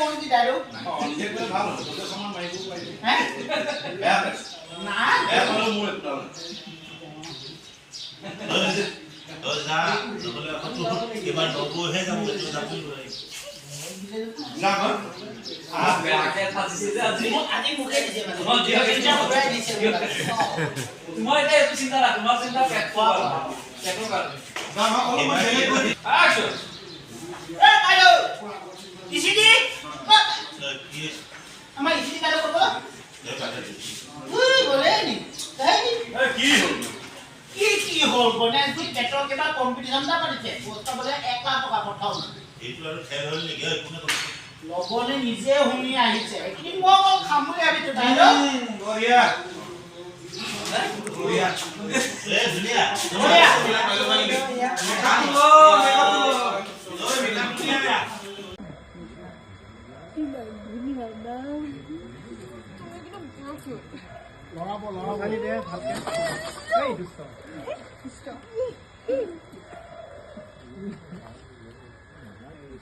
কোন কি দাইলো নিজে করে ভালো তোকে সমান মাইবো পাইছে হ্যাঁ না ভালো মুই একটু যা নহলে এবার নবো হে যাবো তো যাবো না গো বেয়াকে ফাসিছে যে আজি মুখে দিছে মানে দিয়া মুখে দিছে তোমার এটা একটু চিন্তা না তোমার চিন্তা কেটকো কর না মা ও অ্যাকশন এ কালো ইসিডি কি আমার ইসিডি কালো করব এ বাজা উই বলে নি তাই কি হল কি হল বনে তুই পেট্রোল কেবা কম্পিটিশন দা পারিছে বস্তা বলে 1 লাখ টাকা পঠাও না এইটো আৰু খেল হল নেকি কোনে লগনে নিজে শুনি আহিছে কি মই খাম বুলি ভাবিছো দাইলো বঢ়িয়া বঢ়িয়া এ ধুনিয়া খাবো ওই মিলাম দিয়া লৰাব খালি দে ভালকে এই দুষ্ট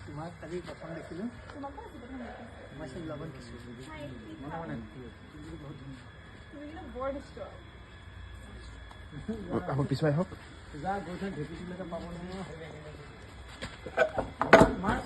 তোমাক কালি প্ৰথম দেখিলো তোমাৰ সেই লগত কিছু মনে মনে আকৌ পিছুৱাই হওক যা গৈ থৈ ঢেঁকীটোলৈকে পাব নহয় মাৰ